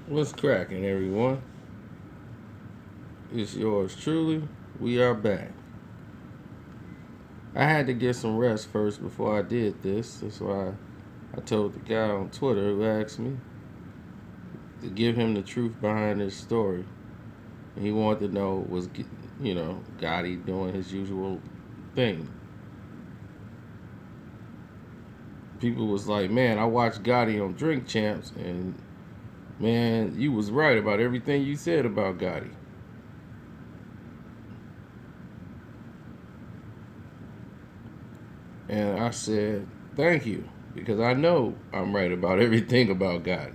What's cracking, everyone? It's yours truly. We are back. I had to get some rest first before I did this. That's why I told the guy on Twitter who asked me to give him the truth behind this story. And he wanted to know was, Gotti doing his usual thing. People was like, man, I watched Gotti on Drink Champs, and man, you was right about everything you said about Gotti. And I said, thank you, because I know I'm right about everything about God.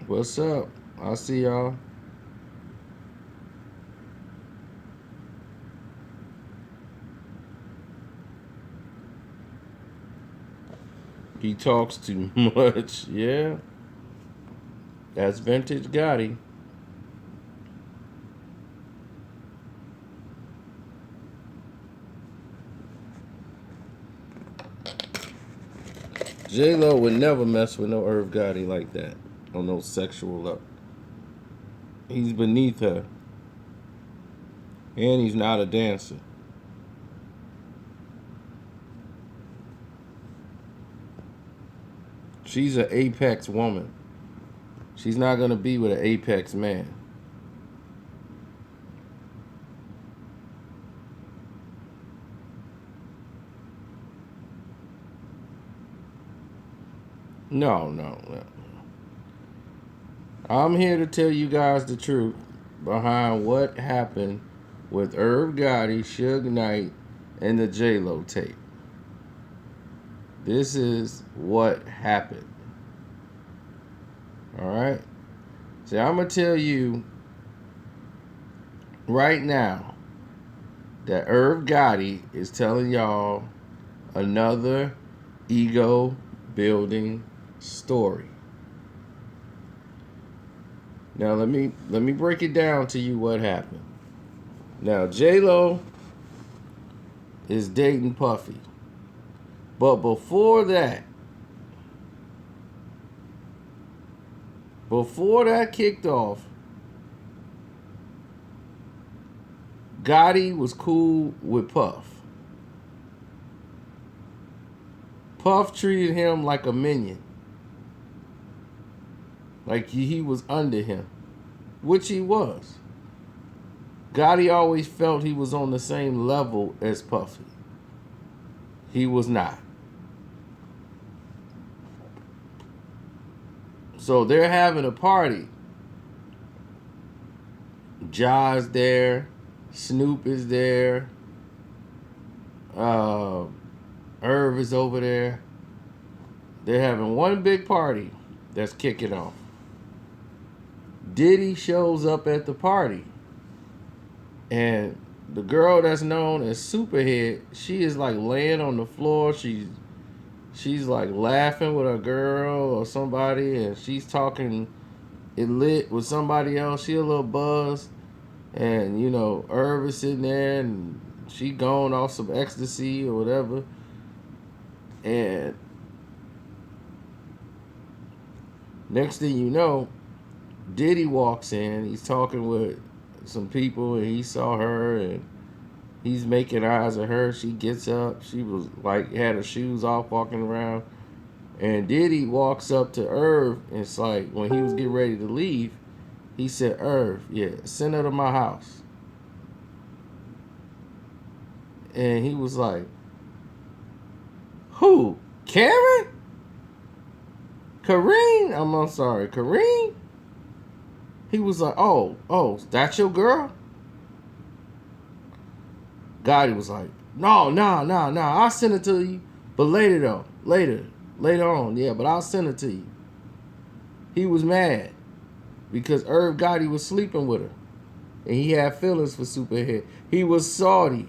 What's up? I'll see y'all. He talks too much. Yeah, that's vintage Gotti. JLo would never mess with no Irv Gotti like that on no sexual level. He's beneath her, and he's not a dancer. She's an apex woman. She's not gonna be with an apex man. No, no, no. I'm here to tell you guys the truth behind what happened with Irv Gotti, Suge Knight, and the JLo tape. This is what happened. All right? So I'm going to tell you right now that Irv Gotti is telling y'all another ego building story. Now let me break it down to you what happened. Now JLo is dating Puffy. But before that kicked off, Gotti was cool with Puff. Puff treated him like a minion. Like he was under him, which he was. Gotti always felt he was on the same level as Puffy. He was not. So they're having a party. Ja's there. Snoop is there. Irv is over there. They're having one big party that's kicking off. Diddy shows up at the party. And the girl that's known as Superhead, she is like laying on the floor. She's like laughing with a girl or somebody, and she's talking it lit with somebody else. She a little buzzed, and Irv is sitting there, and she going off some ecstasy or whatever, and next thing you know, Diddy walks in. He's talking with some people, and he saw her, and he's making eyes at her. She gets up. She was like had her shoes off, walking around. And Diddy walks up to Irv, and it's like when he was getting ready to leave, he said, Irv, yeah, send her to my house. And he was like, who? Karen? Kareen? I'm sorry, Kareen? He was like, oh, that's your girl? Gotti was like, no, I'll send it to you. But later though, later on, yeah, but I'll send it to you. He was mad because Irv Gotti was sleeping with her. And he had feelings for Superhead. He was salty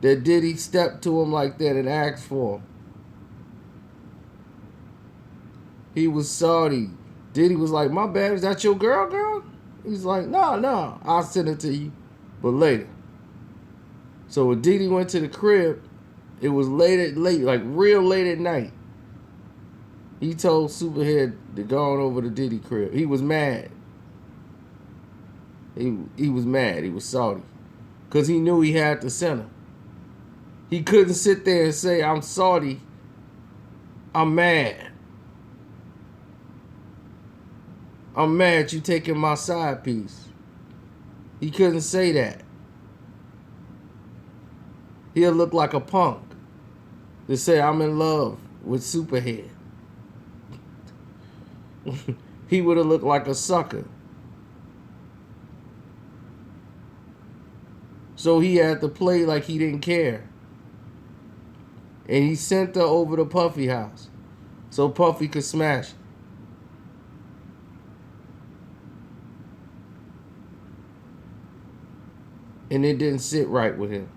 that Diddy stepped to him like that and asked for him. He was salty. Diddy was like, my bad, is that your girl? He's like, no, I'll send it to you. but later. So when Diddy went to the crib, it was late, like real late at night. He told Superhead to go on over to Diddy crib. He was mad. He was mad. He was salty. Because he knew he had the center. He couldn't sit there and say, I'm salty. I'm mad. I'm mad you taking my side piece. He couldn't say that. He'll look like a punk to say I'm in love with Superhead. He would have looked like a sucker. So he had to play like he didn't care. And he sent her over to Puffy house so Puffy could smash it. And it didn't sit right with him.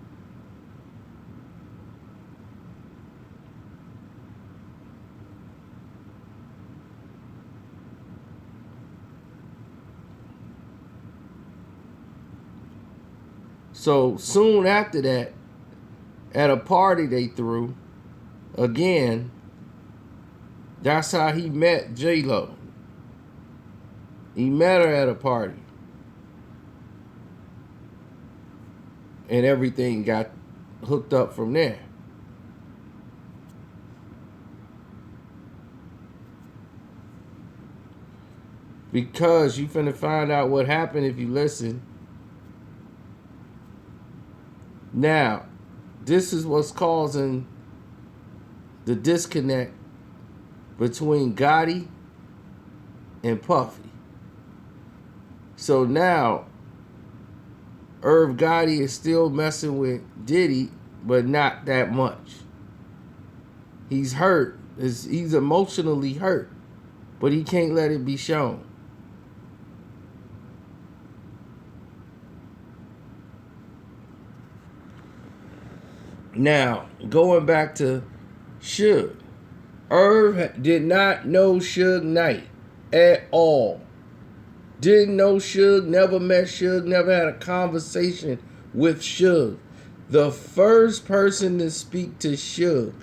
So soon after that, at a party they threw, again, that's how he met JLo. He met her at a party. And everything got hooked up from there. Because you finna find out what happened if you listen. Now, this is what's causing the disconnect between Gotti and Puffy. So now, Irv Gotti is still messing with Diddy, but not that much. He's hurt. He's emotionally hurt, but he can't let it be shown. Now, going back to Suge. Irv did not know Suge Knight at all. Didn't know Suge, never met Suge, never had a conversation with Suge. The first person to speak to Suge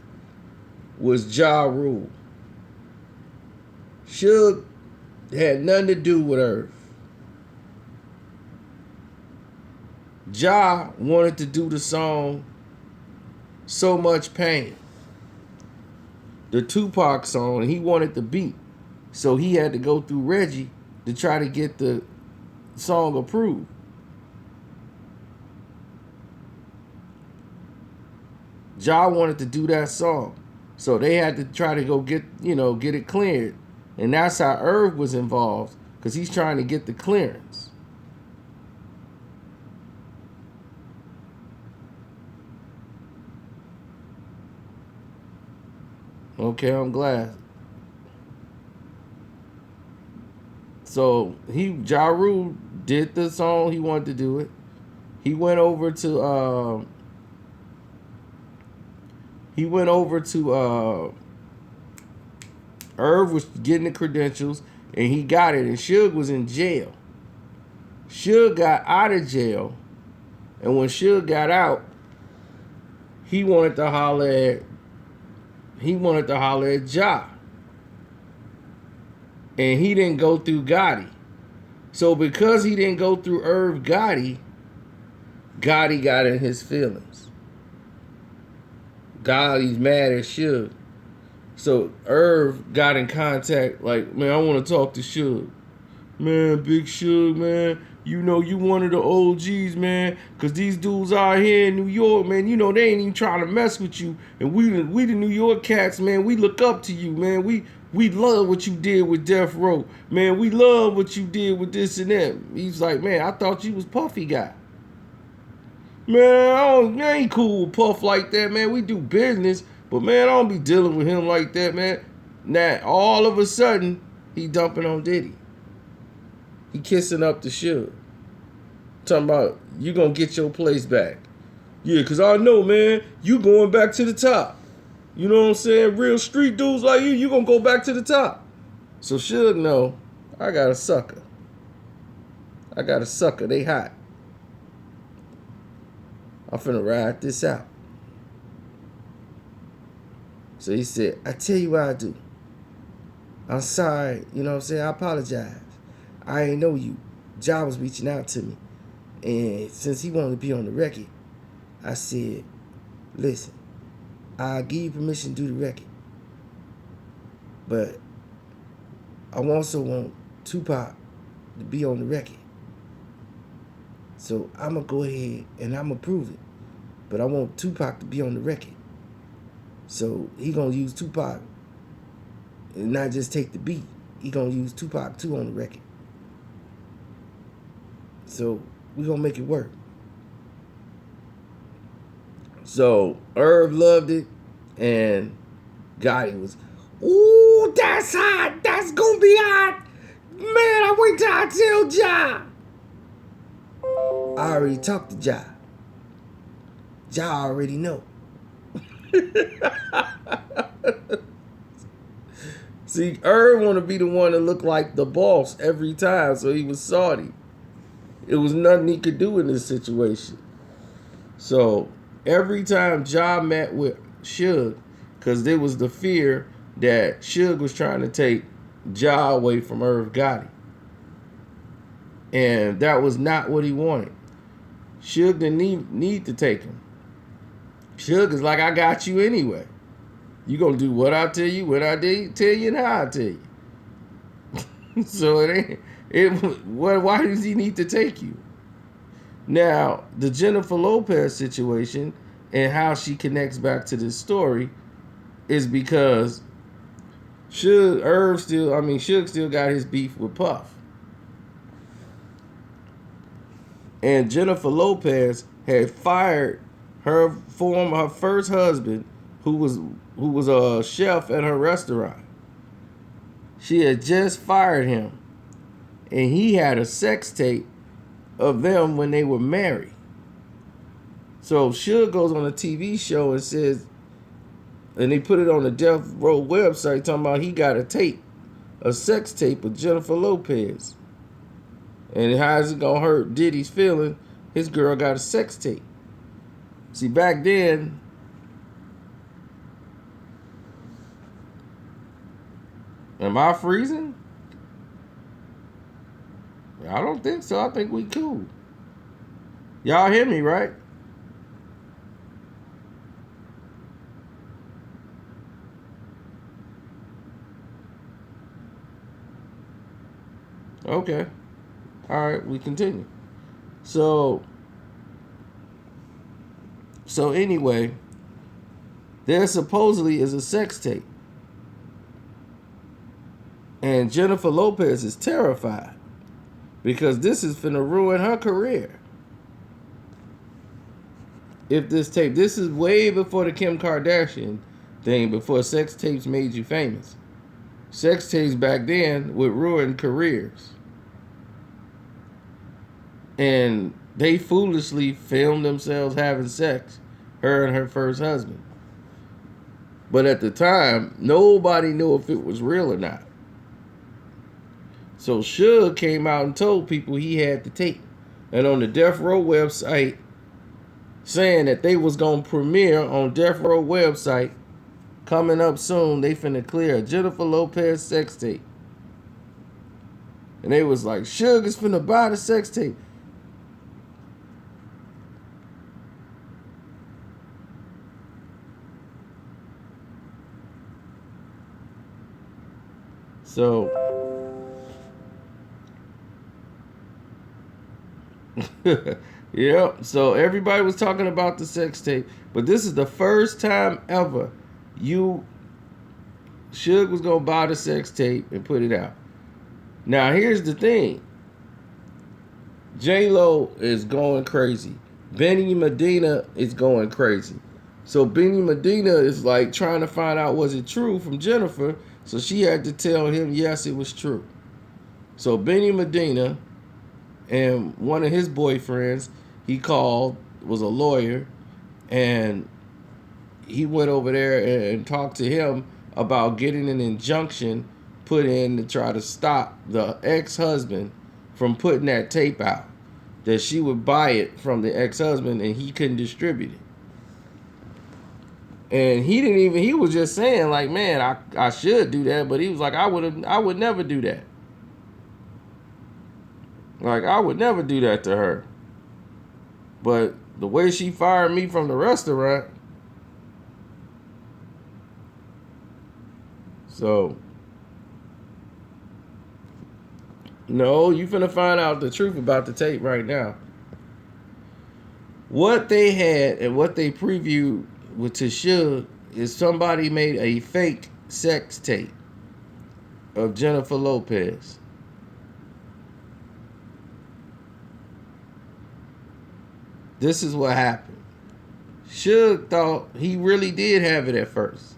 was Ja Rule. Suge had nothing to do with Irv. Ja wanted to do the song So Much Pain, the Tupac song, and he wanted the beat. So he had to go through Reggie to try to get the song approved. Ja wanted to do that song. So they had to try to go get it cleared. And that's how Irv was involved, because he's trying to get the clearance. Okay, I'm glad. So Ja Rule did the song, he wanted to do it. He went over to Irv was getting the credentials, and he got it, and Suge was in jail. Suge got out of jail, and when Suge got out, he wanted to holler at Ja. And he didn't go through Gotti. So because he didn't go through Irv Gotti, Gotti got in his feelings. Gotti's mad at Suge. So Irv got in contact, like, man, I want to talk to Suge. Man, Big Suge, man, you know you one of the OGs, man, because these dudes out here in New York, man, you know they ain't even trying to mess with you. And we the New York cats, man, we look up to you, man. We love what you did with Death Row. Man, we love what you did with this and that. He's like, man, I thought you was Puffy guy. Man, I ain't cool with Puff like that, man. We do business, but man, I don't be dealing with him like that, man. Now, all of a sudden, he dumping on Diddy. He kissing up the Suge. Talking about, you gonna get your place back. Yeah, because I know, man, you going back to the top. You know what I'm saying? Real street dudes like you gonna go back to the top. So Suge know, I got a sucker. They hot. I'm finna ride this out. So he said, I tell you what I do. I'm sorry, you know what I'm saying? I apologize. I ain't know you. Ja was reaching out to me. And since he wanted to be on the record, I said, listen, I'll give you permission to do the record. But I also want Tupac to be on the record. So I'm going to go ahead and I'm going to prove it. But I want Tupac to be on the record. So he going to use Tupac and not just take the beat. He going to use Tupac too on the record. So we going to make it work. So Irv loved it, and Gotti was, ooh, that's hot. That's going to be hot. Man, I wait till I tell Ja. I already talked to Ja. Ja already know. See, Irv want to be the one to look like the boss every time, so he was salty. It was nothing he could do in this situation. So every time Ja met with Suge, because there was the fear that Suge was trying to take Ja away from Irv Gotti. And that was not what he wanted. Suge didn't need to take him. Suge is like, I got you anyway. You gonna do what I tell you, what I tell you, and how I tell you. So it ain't. Why does he need to take you? Now, the Jennifer Lopez situation and how she connects back to this story is because Suge still got his beef with Puff. And Jennifer Lopez had fired her first husband, who was a chef at her restaurant. She had just fired him, and he had a sex tape of them when they were married. So Suge goes on a TV show and says, and they put it on the Death Row website, talking about he got a sex tape of Jennifer Lopez. And how is it gonna hurt Diddy's feeling? His girl got a sex tape. See, back then, am I freezing? I don't think so. I think we cool. Y'all hear me, right? Okay. All right, we continue. So anyway, there supposedly is a sex tape. And Jennifer Lopez is terrified because this is finna ruin her career. If this is way before the Kim Kardashian thing, before sex tapes made you famous. Sex tapes back then would ruin careers. And they foolishly filmed themselves having sex, her and her first husband. But at the time, nobody knew if it was real or not. So Suge came out and told people he had the tape. And on the Death Row website, saying that they was going to premiere on Death Row website, coming up soon, they finna clear a Jennifer Lopez sex tape. And they was like, Suge is finna buy the sex tape. So, yep. So everybody was talking about the sex tape, but this is the first time ever Suge was gonna buy the sex tape and put it out. Now here's the thing. JLo is going crazy. Benny Medina is going crazy. So Benny Medina is like trying to find out was it true from Jennifer. So she had to tell him yes, it was true. So Benny Medina and one of his boyfriends, he called, was a lawyer, and he went over there and talked to him about getting an injunction put in to try to stop the ex-husband from putting that tape out. that she would buy it from the ex-husband and he couldn't distribute it. And he didn't even, he was just saying like, man, I should do that, but he was like, I would never do that. Like, I would never do that to her. But the way she fired me from the restaurant, so no, you finna find out the truth about the tape right now. What they had and what they previewed with Suge is somebody made a fake sex tape of Jennifer Lopez. This is what happened. Suge thought he really did have it at first.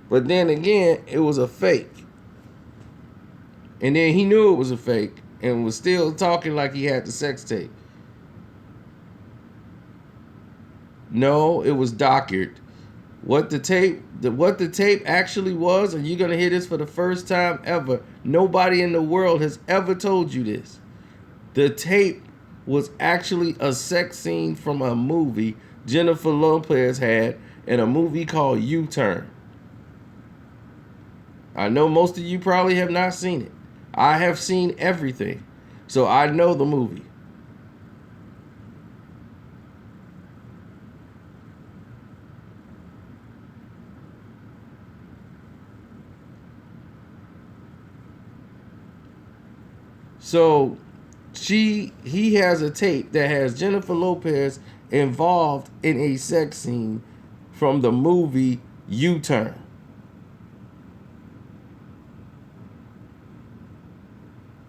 But then again, it was a fake. And then he knew it was a fake and was still talking like he had the sex tape. No, it was doctored. What the tape actually was, and you're gonna hear this for the first time ever. Nobody in the world has ever told you this. The tape was actually a sex scene from a movie Jennifer Lopez had in a movie called U-Turn. I know most of you probably have not seen it. I have seen everything, so I know the movie. So he has a tape that has Jennifer Lopez involved in a sex scene from the movie U-Turn.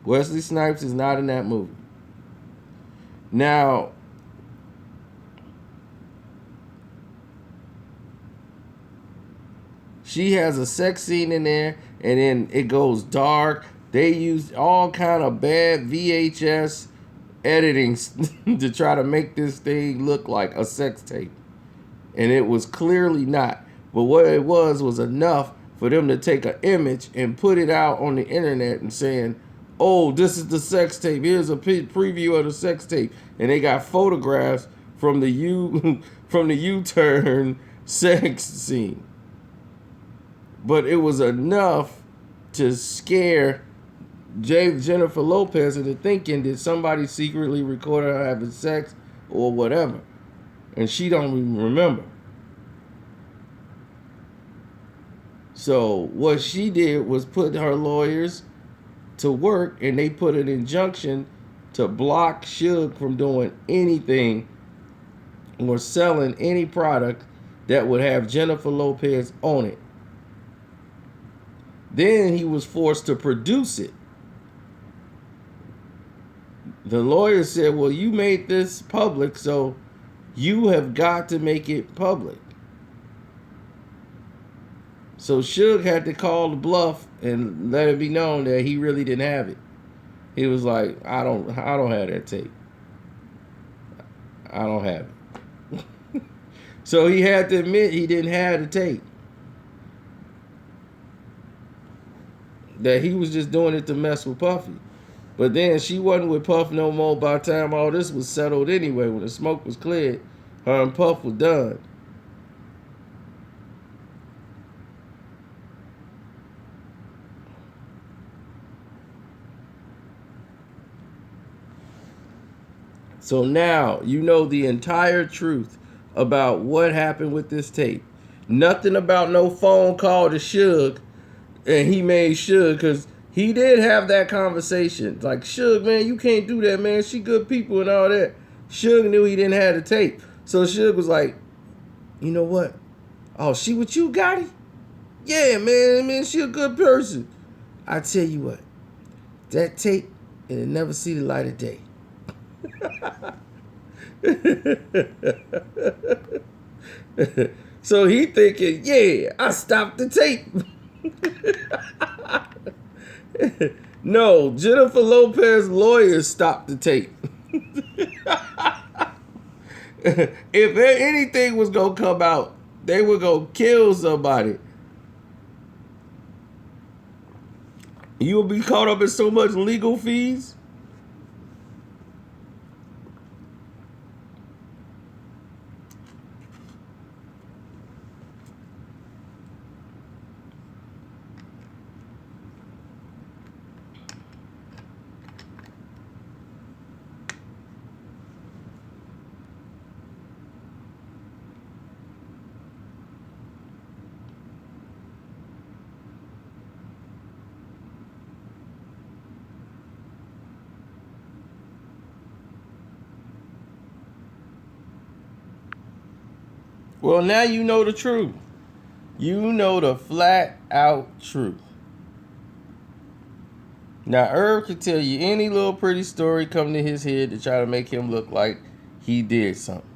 Wesley Snipes is not in that movie. Now, she has a sex scene in there, and then it goes dark. They used all kind of bad VHS editing to try to make this thing look like a sex tape. And it was clearly not. But what it was enough for them to take an image and put it out on the internet and saying, oh, this is the sex tape. Here's a preview of the sex tape. And they got photographs from the U-Turn sex scene. But it was enough to scare Jennifer Lopez into thinking that somebody secretly recorded her having sex or whatever. And she don't even remember. So what she did was put her lawyers to work, and they put an injunction to block Suge from doing anything or selling any product that would have Jennifer Lopez on it. Then he was forced to produce it. The lawyer said, well, you made this public, so you have got to make it public. So Suge had to call the bluff and let it be known that he really didn't have it. He was like, I don't have that tape. I don't have it. So he had to admit he didn't have the tape. That he was just doing it to mess with Puffy. But then she wasn't with Puff no more by the time all this was settled anyway. When the smoke was cleared, her and Puff was done. So now you know the entire truth about what happened with this tape. Nothing about no phone call to Suge, and he made Suge, because he did have that conversation. Like, Suge, man, you can't do that, man. She good people and all that. Suge knew he didn't have the tape. So Suge was like, you know what? Oh, she with you, Gotti? Yeah, man, she a good person. I tell you what, that tape, it'll never see the light of day. So he thinking, yeah, I stopped the tape. No, Jennifer Lopez lawyers stopped the tape. If anything was gonna come out, they were gonna kill somebody. You will be caught up in so much legal fees. Well, now you know the truth. You know the flat out truth. Now, Herb could tell you any little pretty story come to his head to try to make him look like he did something.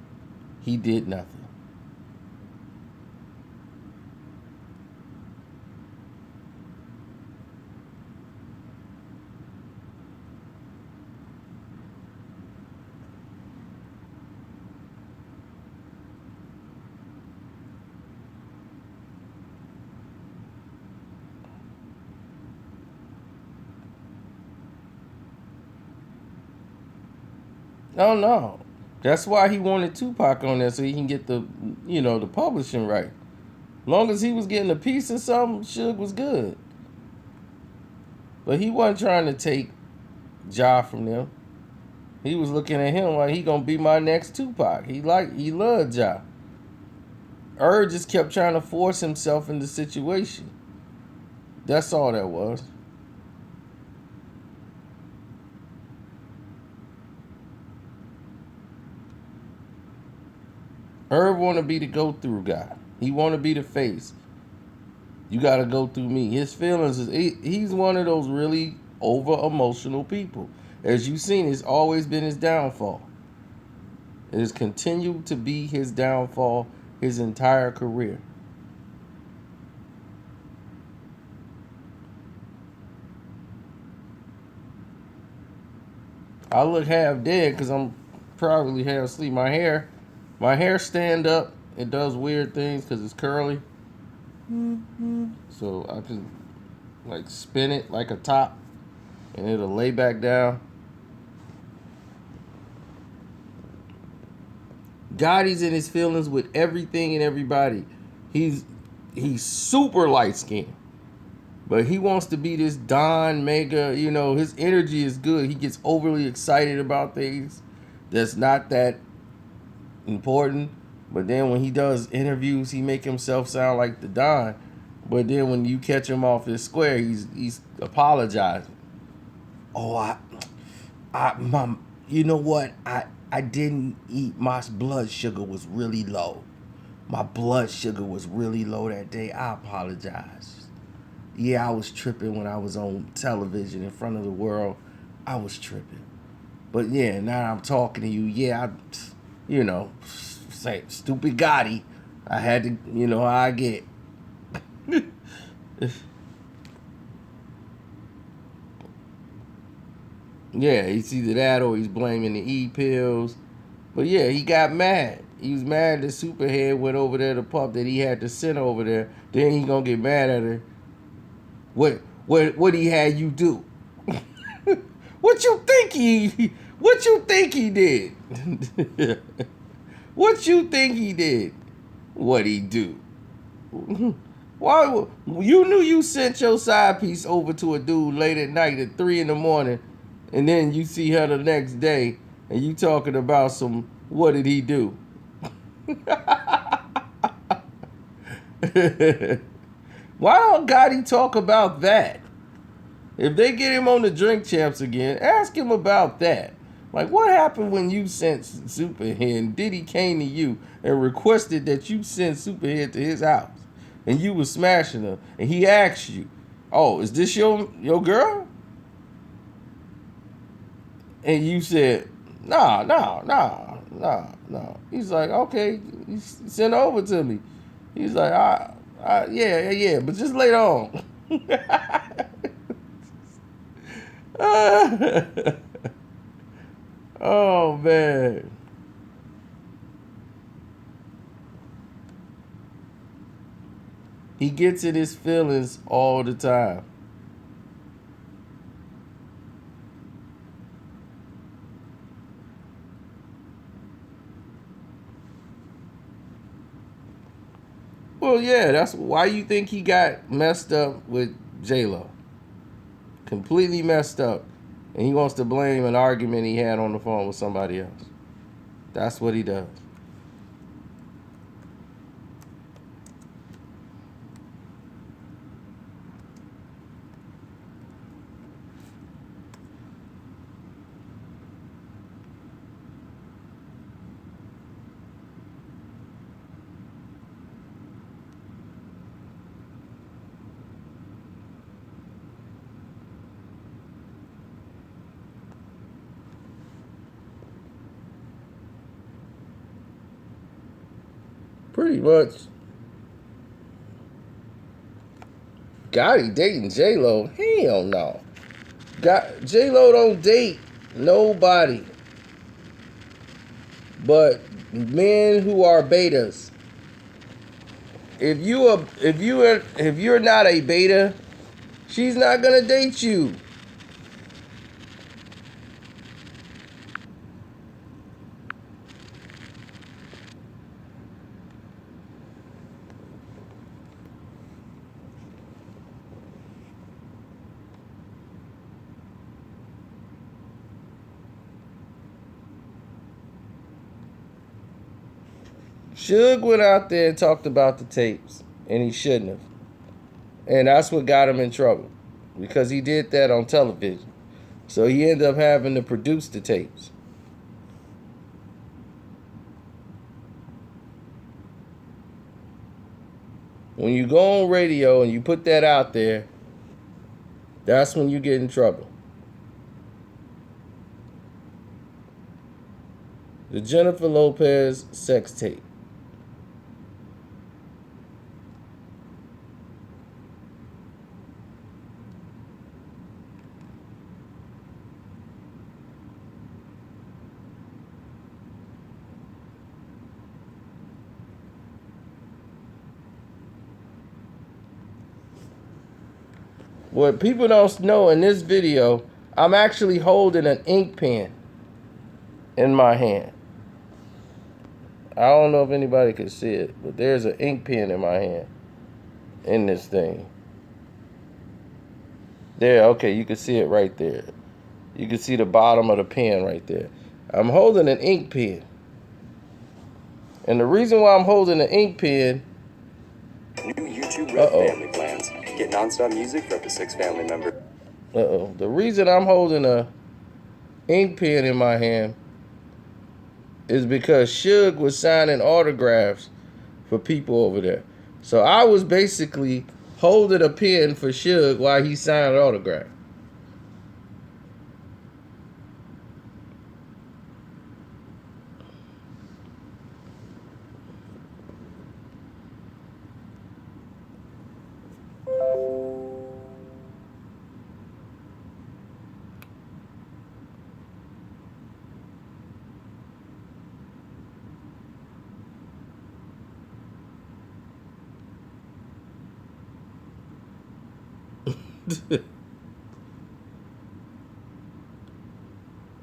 He did nothing. Oh no. That's why he wanted Tupac on there so he can get the publishing right. Long as he was getting a piece of something, Suge was good. But he wasn't trying to take Ja from them. He was looking at him like he gonna be my next Tupac. He loved Ja. Just kept trying to force himself in the situation. That's all that was. Herb want to be the go-through guy. He want to be the face. You got to go through me. His feelings he's one of those really over-emotional people. As you've seen, it's always been his downfall. It has continued to be his downfall his entire career. I look half dead because I'm probably half asleep. My hair stand up. It does weird things because it's curly. So I can like spin it like a top and it'll lay back down. Gotti's in his feelings with everything and everybody. He's super light skinned. But he wants to be this Don Mega, his energy is good. He gets overly excited about things that's not that important. But then when he does interviews, he make himself sound like the Don. But then when you catch him off his square, he's apologizing. Oh, mom, you know what? I didn't eat. My blood sugar was really low. My blood sugar was really low that day. I apologize. Yeah, I was tripping when I was on television in front of the world. I was tripping. But yeah, now I'm talking to you. Yeah, say stupid Gotti. I had to, how I get. Yeah, it's either that or he's blaming the E-pills. But yeah, he got mad. He was mad that Superhead went over there to pup that he had to send over there. Then he gonna get mad at her. What he had you do? What you think he did? What you think he did? What he do? Why you knew you sent your side piece over to a dude late at night at 3 in the morning, and then you see her the next day, and you talking about some what did he do? Why don't Gotti talk about that? If they get him on the Drink Champs again, ask him about that. Like, what happened when you sent Superhead and Diddy came to you and requested that you send Superhead to his house? And you was smashing her. And he asked you, oh, is this your girl? And you said, nah. He's like, okay, send her over to me. He's like, yeah, but just later on. Oh man. He gets in his feelings all the time. Well, yeah, that's why you think he got messed up with JLo. Completely messed up. And he wants to blame an argument he had on the phone with somebody else. That's what he does. Pretty much. Gotti dating JLo? Hell no. JLo don't date nobody but men who are betas. If you're not a beta, she's not gonna date you. Suge went out there and talked about the tapes, and he shouldn't have. And that's what got him in trouble, because he did that on television. So he ended up having to produce the tapes. When you go on radio and you put that out there, that's when you get in trouble. The Jennifer Lopez sex tape. What people don't know in this video, I'm actually holding an ink pen in my hand. I don't know if anybody can see it, but there's an ink pen in my hand in this thing. There, okay, you can see it right there. You can see the bottom of the pen right there. I'm holding an ink pen. And the reason why I'm holding an ink pen... New YouTube Red family plans. Get non-stop music for up to 6 family members. The reason I'm holding a ink pen in my hand is because Suge was signing autographs for people over there. So I was basically holding a pen for Suge while he signed an autograph.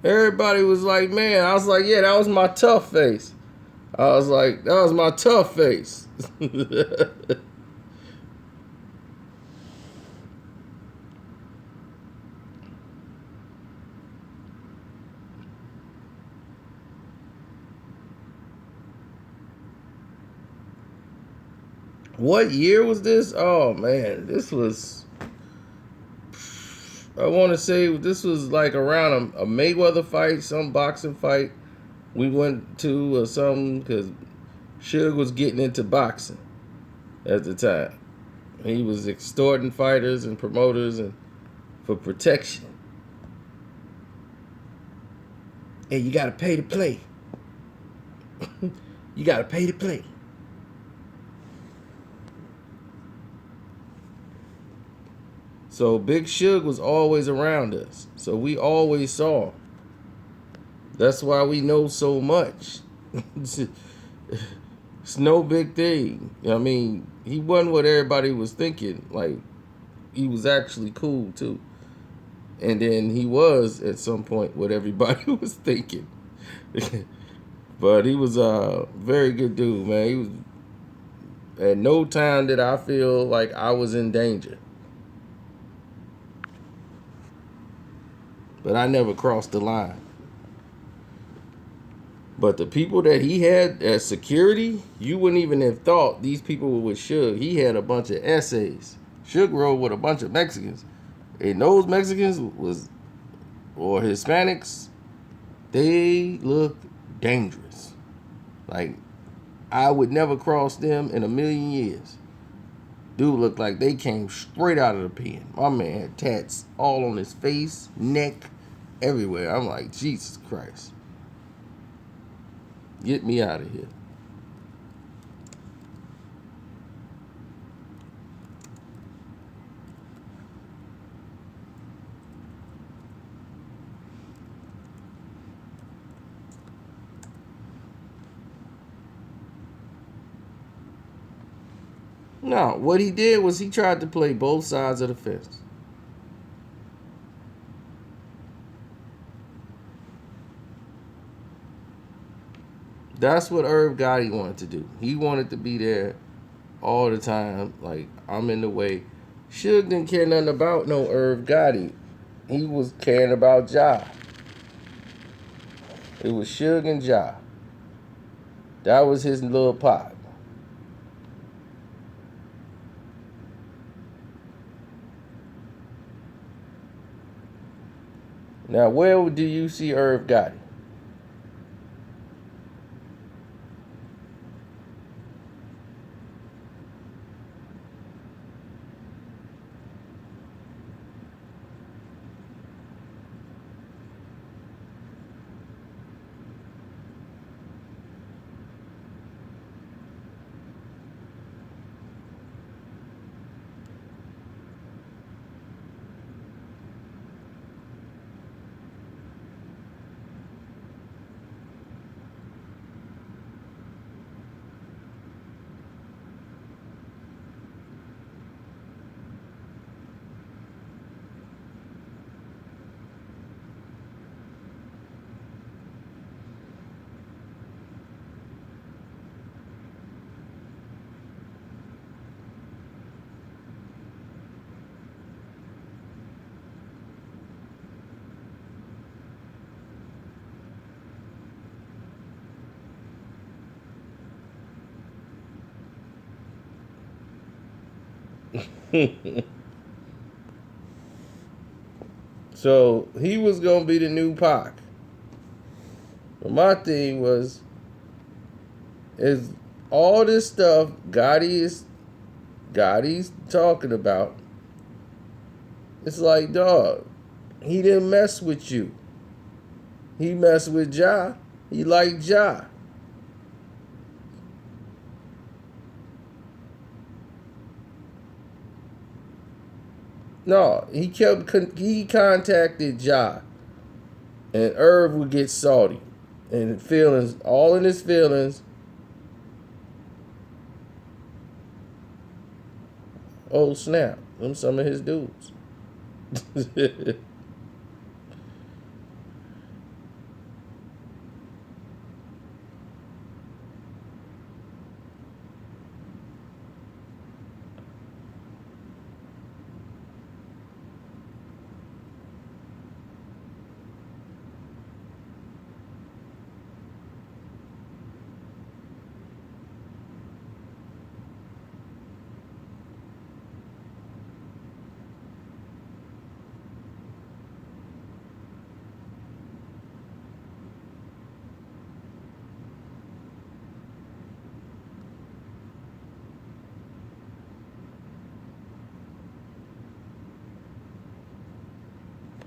Everybody was like, man, I was like, yeah, that was my tough face. I was like, that was my tough face. What year was this? Oh, man, this was... I want to say this was like around a Mayweather fight, some boxing fight we went to or something, because Suge was getting into boxing at the time. He was extorting fighters and promoters and for protection. Hey, you got to pay to play. You got to pay to play. So Big Suge was always around us. So we always saw him. That's why we know so much. It's no big thing. I mean, he wasn't what everybody was thinking. Like, he was actually cool too. And then he was at some point what everybody was thinking. But he was a very good dude, man. He was, at no time did I feel like I was in danger. But I never crossed the line. But the people that he had as security, you wouldn't even have thought these people were with Suge. He had a bunch of essays. Suge rode with a bunch of Mexicans. And those Mexicans or Hispanics, they looked dangerous. Like, I would never cross them in a million years. Dude looked like they came straight out of the pen. My man had tats all on his face, neck, everywhere. I'm like, Jesus Christ. Get me out of here. No, what he did was he tried to play both sides of the fence. That's what Irv Gotti wanted to do. He wanted to be there all the time. Like, I'm in the way. Suge didn't care nothing about no Irv Gotti. He was caring about Ja. It was Suge and Ja. That was his little pot. Now, where do you see Irv Gotti? So he was gonna be the new Pac. But my thing was, is all this stuff Gotti's talking about. It's like, dog, he didn't mess with you. He messed with Ja. He liked Ja. No, he contacted Ja, and Irv would get salty, and feelings, all in his feelings. Oh snap! Them some of his dudes.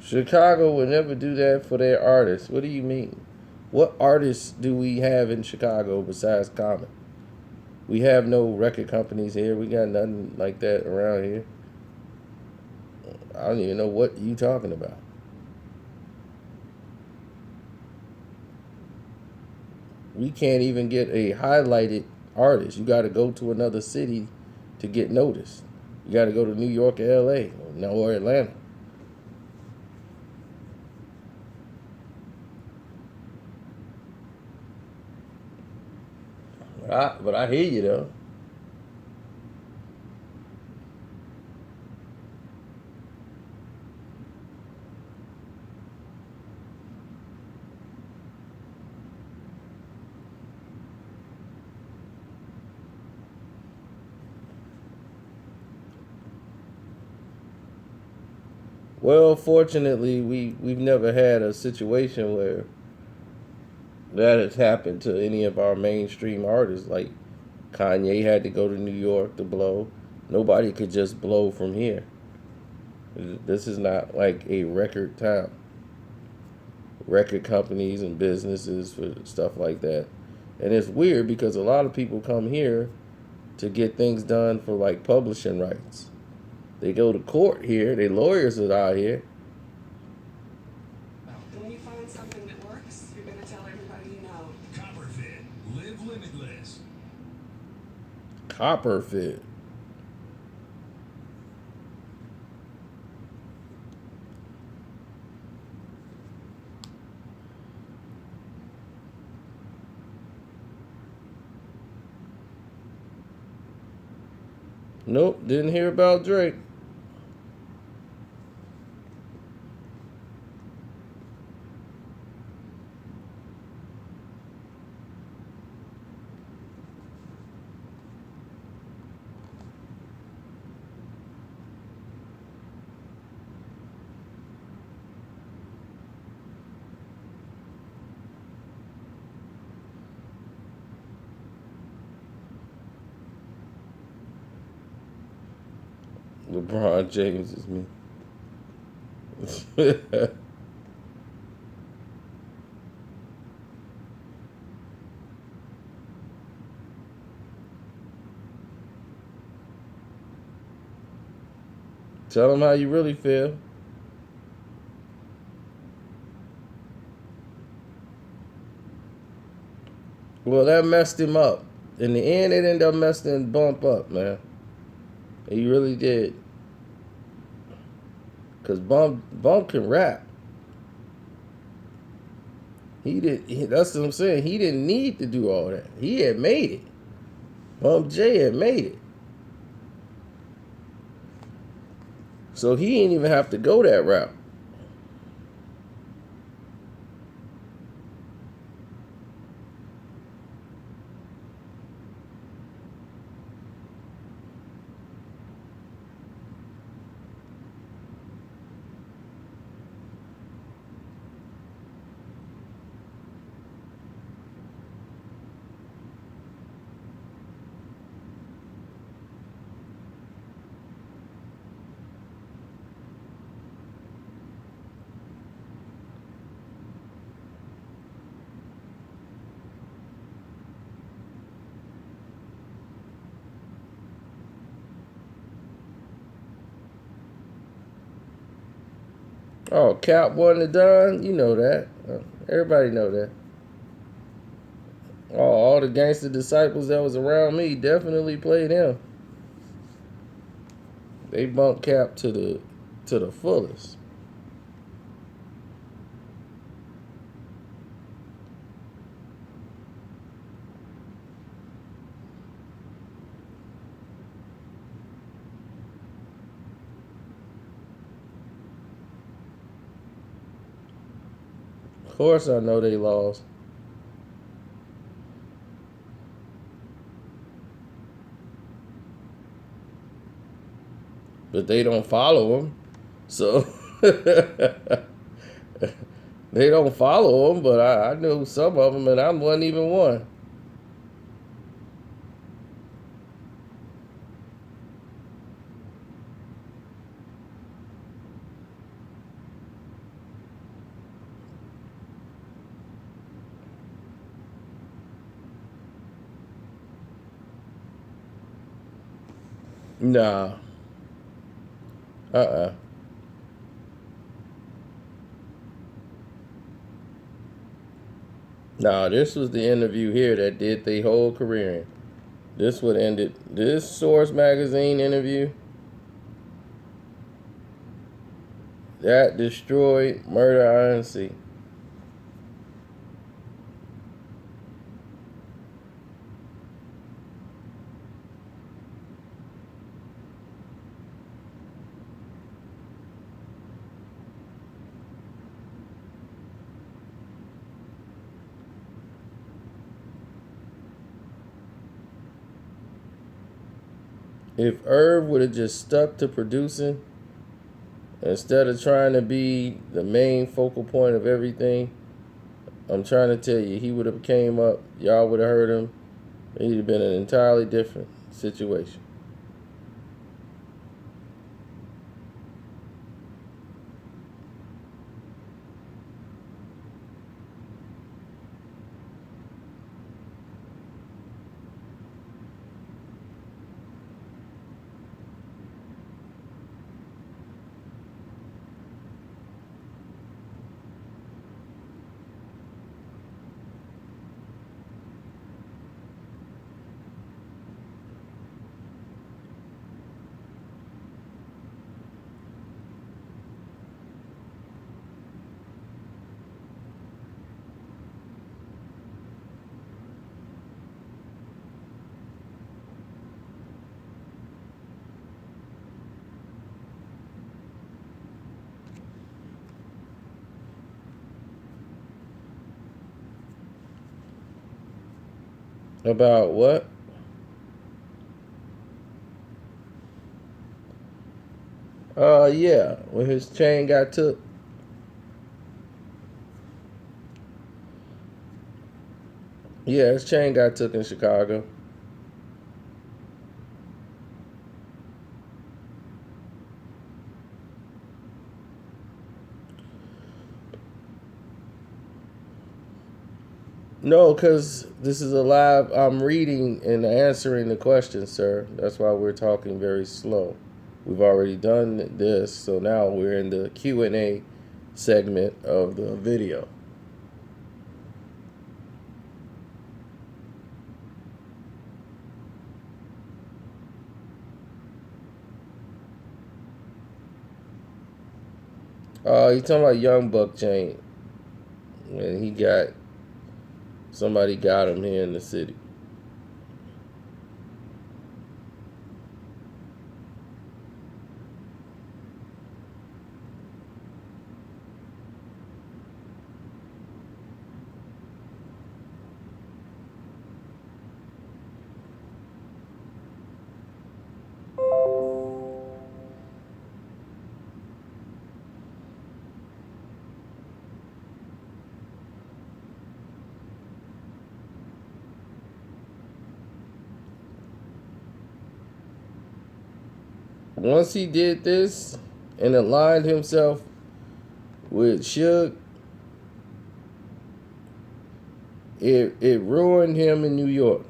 Chicago would never do that for their artists. What do you mean? What artists do we have in Chicago besides Common? We have no record companies here. We got nothing like that around here. I don't even know what you talking about. We can't even get a highlighted artist. You got to go to another city to get noticed. You got to go to New York or L.A. or Atlanta. But I hear you though. Well, fortunately, we've never had a situation where that has happened to any of our mainstream artists. Like Kanye had to go to New York to blow. Nobody could just blow from here. This is not like a record town. Record companies and businesses for stuff like that. And it's weird because a lot of people come here to get things done for like publishing rights. They go to court here. They lawyers are out here. When you find something that works, you're going to tell everybody you know. Copperfit. Live limitless. Copperfit. Nope, didn't hear about Drake. LeBron James is me. Tell him how you really feel. Well, that messed him up. In the end, it ended up messing Bump up, man. He really did. Cause Bump can rap. That's what I'm saying. He didn't need to do all that. He had made it. Bump J had made it. So he didn't even have to go that route. Oh, Cap wasn't it done? You know that. Everybody know that. Oh, all the gangster disciples that was around me definitely played him. They bumped Cap to the fullest. Of course I know they lost. But they don't follow him. So they don't follow him, but I knew some of them, and I wasn't even one. Nah. Uh-uh. Nah, this was the interview here that did their whole career. This would ended this Source magazine interview. That destroyed Murder Inc. If Irv would have just stuck to producing instead of trying to be the main focal point of everything, I'm trying to tell you, he would have came up, y'all would have heard him. It'd have been an entirely different situation. About what? Yeah, when his chain got took. Yeah, his chain got took in Chicago. No, because this is a live. I'm reading and answering the question, sir. That's why we're talking very slow. We've already done this, so now we're in the Q&A segment of the video. You talking about Young Buck chain? And somebody got him here in the city. Once he did this and aligned himself with Suge, it ruined him in New York.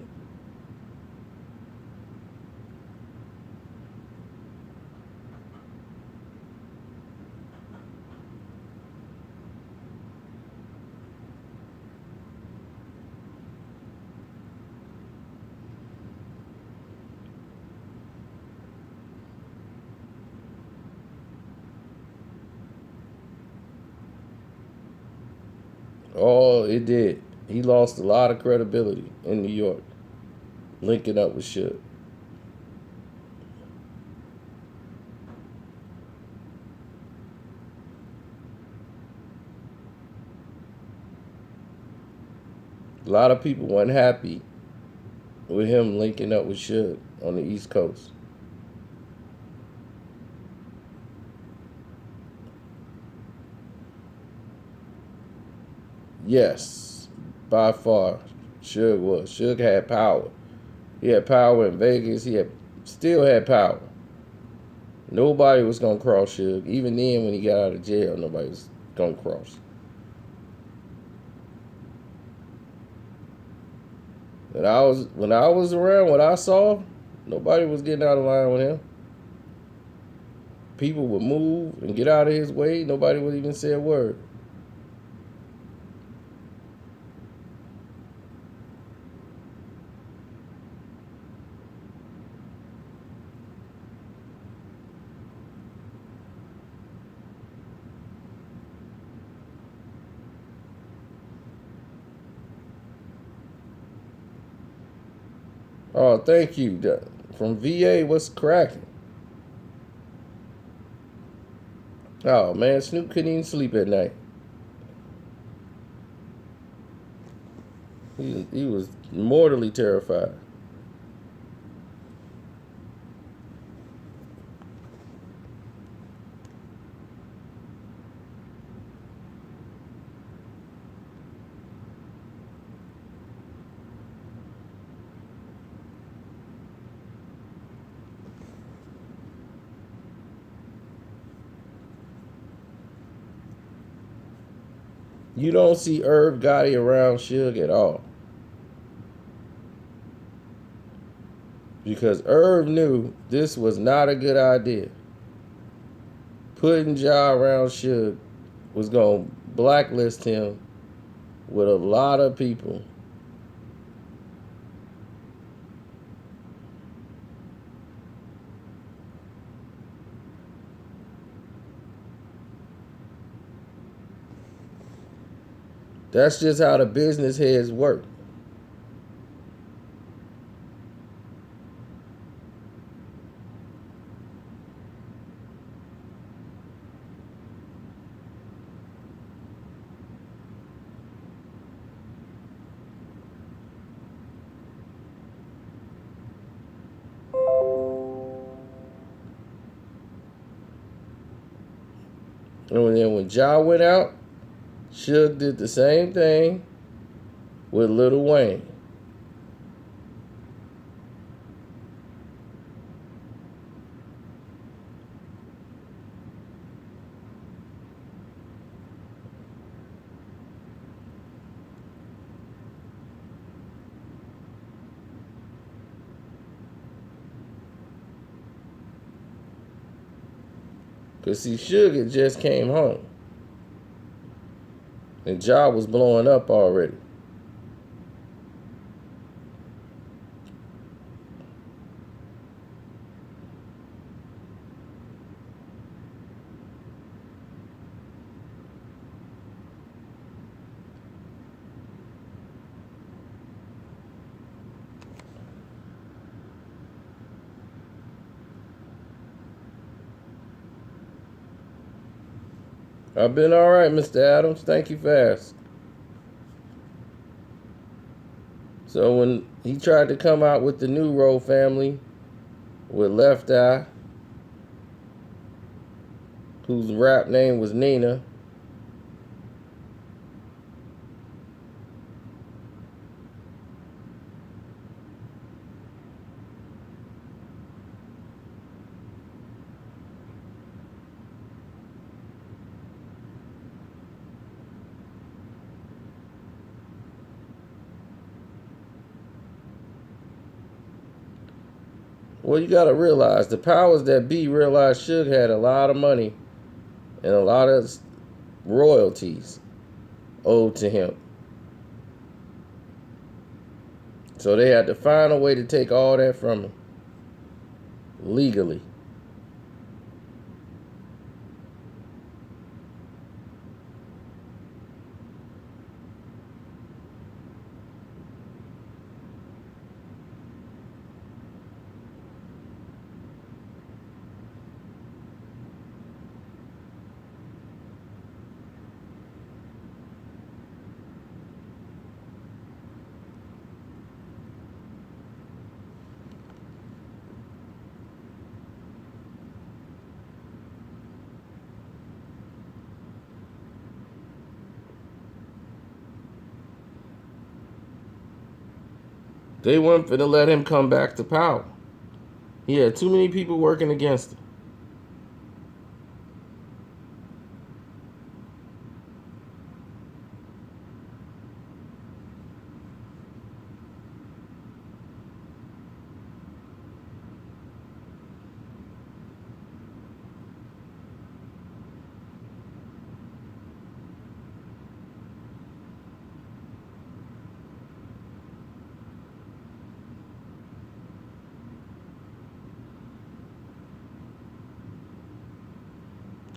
Oh, it did. He lost a lot of credibility in New York, linking up with Suge. A lot of people weren't happy with him linking up with Suge on the East Coast. Yes, by far, Suge was. Suge had power. He had power in Vegas. Still had power. Nobody was gonna cross Suge. Even then, when he got out of jail, nobody was gonna cross. When I was around, what I saw, nobody was getting out of line with him. People would move and get out of his way. Nobody would even say a word. Oh, thank you. From VA, what's cracking? Oh, man, Snoop couldn't even sleep at night. He was mortally terrified. You don't see Irv Gotti around Suge at all. Because Irv knew this was not a good idea. Putting Ja around Suge was going to blacklist him with a lot of people. That's just how the business heads work. And then when Ja went out, Suge did the same thing with Lil Wayne. Because see, Suge had just came home. And Ja was blowing up already. I've been all right, Mr. Adams. Thank you for asking. So when he tried to come out with the New Road family with Left Eye, whose rap name was Nina, well, you got to realize the powers that be realized Suge had a lot of money and a lot of royalties owed to him. So they had to find a way to take all that from him legally. They weren't finna let him come back to power. He had too many people working against him.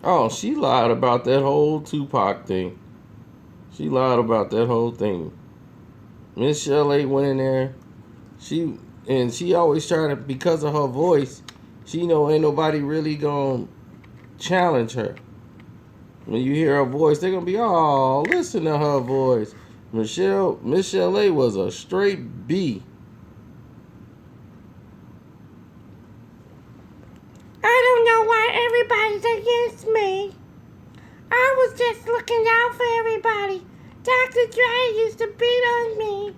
Oh, she lied about that whole Tupac thing. She lied about that whole thing. Miss Shelley went in there. She always trying to, because of her voice, she know ain't nobody really gonna challenge her. When you hear her voice, they're gonna be, oh, listen to her voice. Miss Shelley was a straight B. I don't know why everybody's against me. I was just looking out for everybody. Dr. Dre used to beat on me.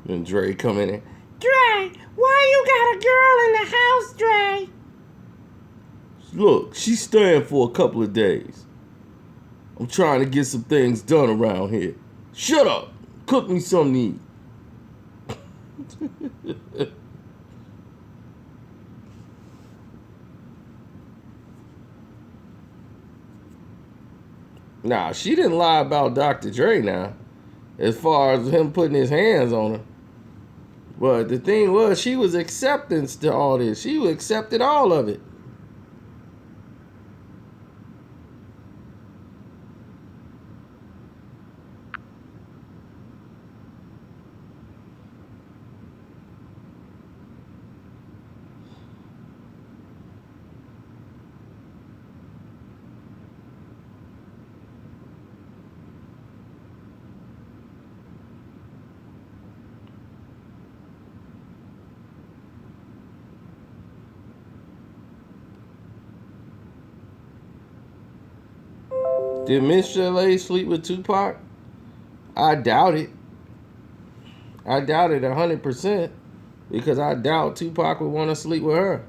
And Dre come in there. Dre, why you got a girl in the house, Dre? Look, she's staying for a couple of days. I'm trying to get some things done around here. Shut up. Cook me something to eat. Nah, she didn't lie about Dr. Dre now, as far as him putting his hands on her. But the thing was, she was acceptance to all this. She accepted all of it. Did Miss JLo sleep with Tupac? I doubt it. I doubt it 100% because I doubt Tupac would want to sleep with her.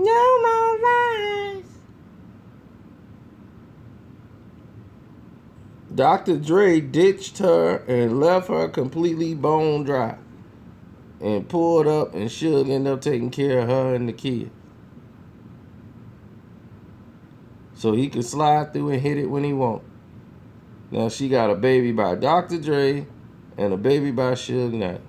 No more lies. Dr. Dre ditched her and left her completely bone dry and pulled up, and Suge ended up taking care of her and the kid. So he could slide through and hit it when he want. Now she got a baby by Dr. Dre and a baby by Suge Knight.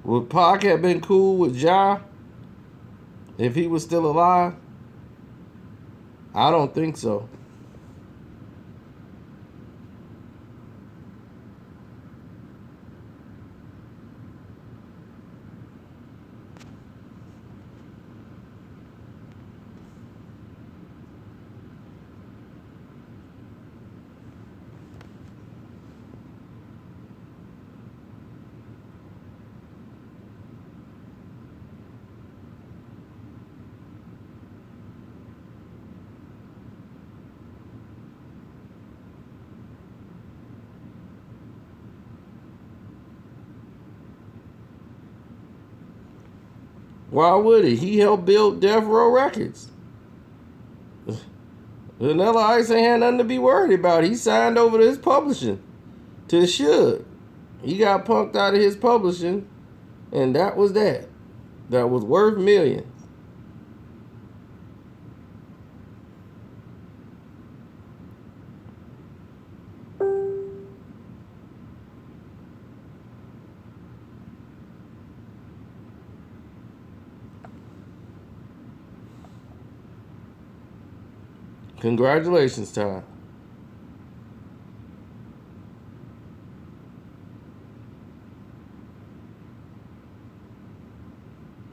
Would Pac have been cool with Ja if he was still alive? I don't think so. Why would he? He helped build Death Row Records. Vanilla Ice ain't had nothing to be worried about. He signed over to his publishing, to Suge. He got punked out of his publishing, and that was that. That was worth millions. Congratulations, Ty.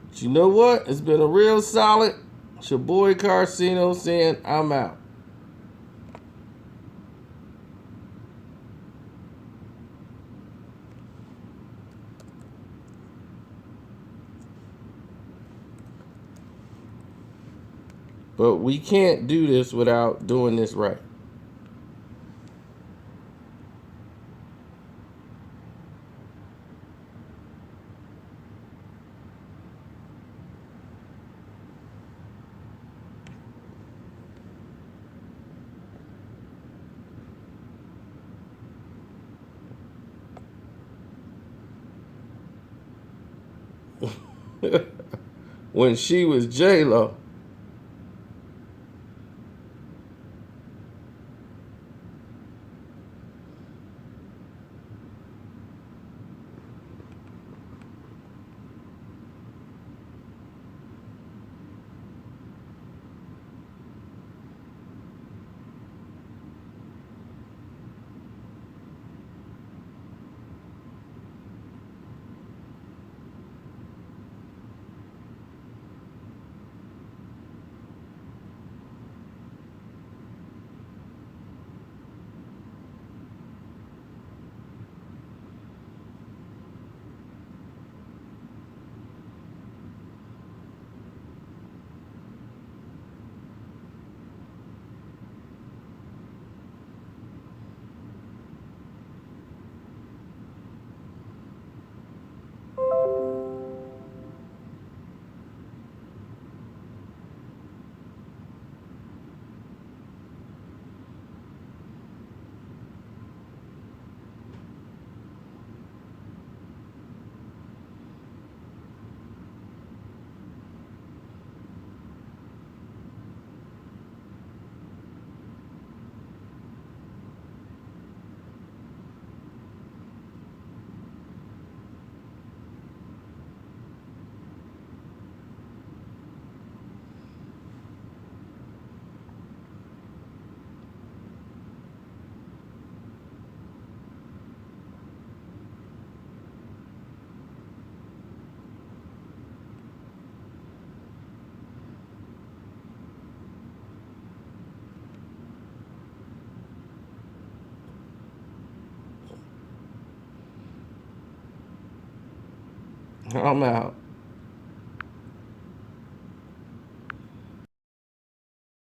But you know what? It's been a real solid. It's your boy Carcino saying I'm out. But we can't do this without doing this right. When she was JLo. I'm out.